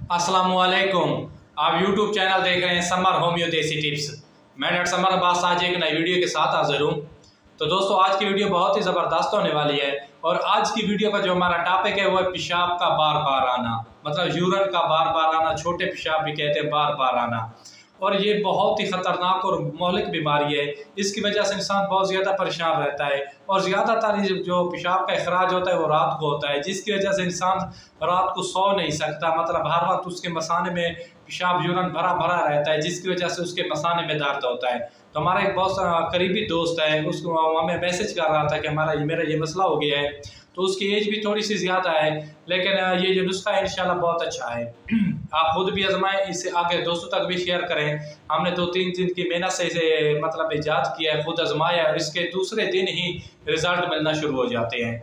अस्सलामुअलैकुम। आप YouTube channel देख रहे हैं समर होम्यो देसी टिप्स। मैं डॉक्टर समर अब्बास आज एक नई वीडियो के साथ हाजिर हूँ। तो दोस्तों आज की वीडियो बहुत ही ज़बरदस्त होने वाली है और आज की वीडियो का जो हमारा टॉपिक है वो है पेशाब का बार बार आना, मतलब यूरिन का बार बार आना, छोटे पेशाब भी कहते हैं बार बार आना। और ये बहुत ही ख़तरनाक और मौलिक बीमारी है। इसकी वजह से इंसान बहुत ज़्यादा परेशान रहता है और ज़्यादातर जो पेशाब का अखराज होता है वो रात को होता है, जिसकी वजह से इंसान रात को सो नहीं सकता। मतलब हर वक्त उसके मसाने में पेशाब यूरिन भरा भरा रहता है, जिसकी वजह से उसके मसाने में दर्द होता है। तो हमारा एक बहुत करीबी दोस्त है, उसको हमें मैसेज कर रहा था कि मेरा ये मसला हो गया है। तो उसकी एज भी थोड़ी सी ज़्यादा है, लेकिन ये जो नुस्खा है इंशाल्लाह बहुत अच्छा है। आप खुद भी आजमाएं, इसे आगे दोस्तों तक भी शेयर करें। हमने 2-3 दिन की मेहनत से इसे मतलब ईजाद किया है, खुद आजमाया और इसके दूसरे दिन ही रिजल्ट मिलना शुरू हो जाते हैं।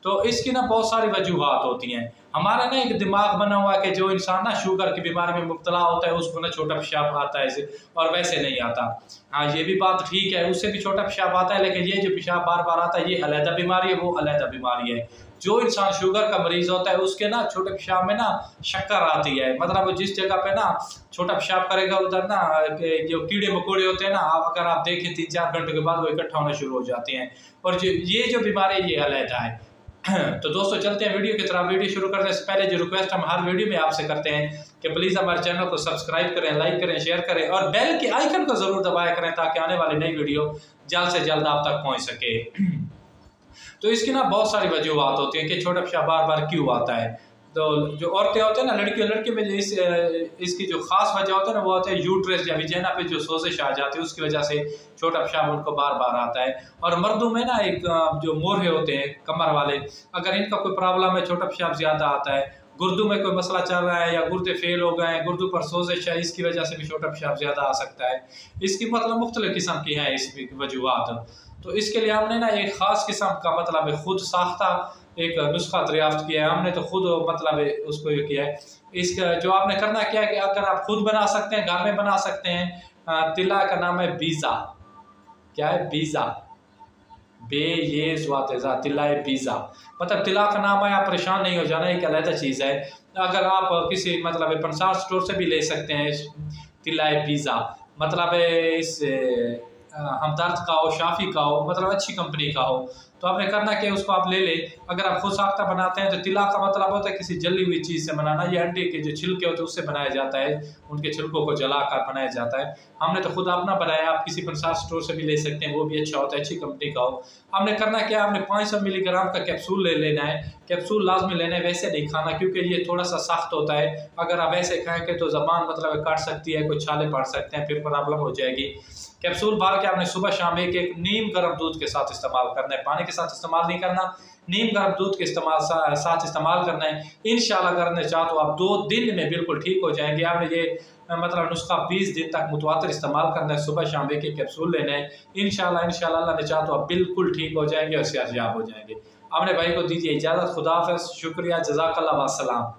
तो इसकी ना बहुत सारी वजूहात होती हैं। हमारा ना एक दिमाग बना हुआ है कि जो इंसान ना शुगर की बीमारी में मुब्तला होता है उसको ना छोटा पेशाब आता है और वैसे नहीं आता। हाँ, ये भी बात ठीक है, उससे भी छोटा पेशाब आता है, लेकिन ये जो पेशाब बार बार आता है ये अलहदा बीमारी है, वो अलहदा बीमारी है। जो इंसान शुगर का मरीज होता है उसके ना छोटे पेशाब में ना शक्कर आती है, मतलब जिस जगह पे ना छोटा पेशाब करेगा उधर ना जो कीड़े मकोड़े होते हैं ना, अगर आप देखें 3-4 घंटे के बाद वो इकट्ठा होना शुरू हो जाते हैं। और ये जो बीमारी है ये अलहदा है। तो दोस्तों चलते हैं वीडियो की तरफ। वीडियो शुरू करने से पहले जो रिक्वेस्ट हम हर वीडियो में आपसे करते हैं कि प्लीज़ हमारे चैनल को सब्सक्राइब करें, लाइक करें, शेयर करें और बेल के आइकन को ज़रूर दबाया करें ताकि आने वाली नई वीडियो जल्द से जल्द आप तक पहुंच सके। तो इसकी ना बहुत सारी वजूहत होती हैं कि छोटा पेशाब बार बार क्यों आता है। तो जो औरतें होते हैं ना, लड़की में इसकी जो खास वजह होती है ना वो होता है यूट्रस या विजाइना पे जो सोजिश आ जाती है, उसकी वजह से छोटा पेशाब उनको बार बार आता है। और मर्दों में ना एक जो मोरहे होते हैं कमर वाले, अगर इनका कोई प्रॉब्लम है, छोटा पेशाब ज़्यादा आता है, गुर्दों में कोई मसला चल रहा है या गुर्दे फेल हो गए हैं, गुर्दों पर सोजिश है, इसकी वजह से भी छोटा पेशाब ज़्यादा आ सकता है। इसकी मतलब मुख्तलिफ किस्म की हैं इसकी वजूहत। तो इसके लिए हमने ना एक ख़ास किस्म का मतलब खुद साख्ता एक नुस्खा दरियाफ्त किया है। हमने तो खुद मतलब उसको ये किया है। इसका जो आपने करना क्या है कि अगर आप खुद बना सकते हैं, घर में बना सकते हैं। तिला का नाम है बीज़ा। क्या है? बीज़ा, तिला बीज़ा, मतलब तिला का नाम है। आप परेशान नहीं हो जाना, एक अलग चीज़ है। अगर आप किसी मतलब पंसार स्टोर से भी ले सकते हैं तिला बीज़ा, मतलब इस हमदर्द का हो, शाफी का हो, मतलब अच्छी कंपनी का हो। तो आपने करना क्या, उसको आप ले लें। अगर आप खुद साख्ता बनाते हैं तो तिला का मतलब होता है किसी जली हुई चीज़ से बनाना। ये अंडे के जो छिलके होते हैं उससे बनाया जाता है, उनके छिलकों को जलाकर बनाया जाता है। हमने तो खुद अपना बनाया, आप किसी पंसार स्टोर से भी ले सकते हैं, वो भी अच्छा होता है, अच्छी कंपनी का हो। हमने करना क्या, आपने 500 मिलीग्राम का कैप्सूल ले लेना है। कैप्सूल लाजमी लेना है, वैसे नहीं खाना क्योंकि ये थोड़ा सा सख्त होता है। अगर आप ऐसे खाएंगे तो ज़बान मतलब काट सकती है, कुछ छाले पड़ सकते हैं, फिर प्रॉब्लम हो जाएगी। कैप्सूल भर के आपने सुबह शाम एक नीम गर्म दूध के साथ इस्तेमाल करना है, पानी के साथ इस्तेमाल नहीं करना, नीम गर्म दूध के साथ इस्तेमाल करना है। इंशाल्लाह करने चाहो तो आप 2 दिन में बिल्कुल ठीक हो जाएंगे। आपने ये मतलब नुस्खा 20 दिन तक मुतवातर इस्तेमाल करना है, सुबह शाम एक कैप्सूल लेना है। इंशाल्लाह अल्लाह ने चाहो तो आप बिल्कुल ठीक हो जाएंगे और सेहतयाब हो जाएंगे। अपने भाई को दीजिए इजाज़त। खुदा हाफ़िज़, शुक्रिया, जज़ाकल्लाह, वस्सलाम।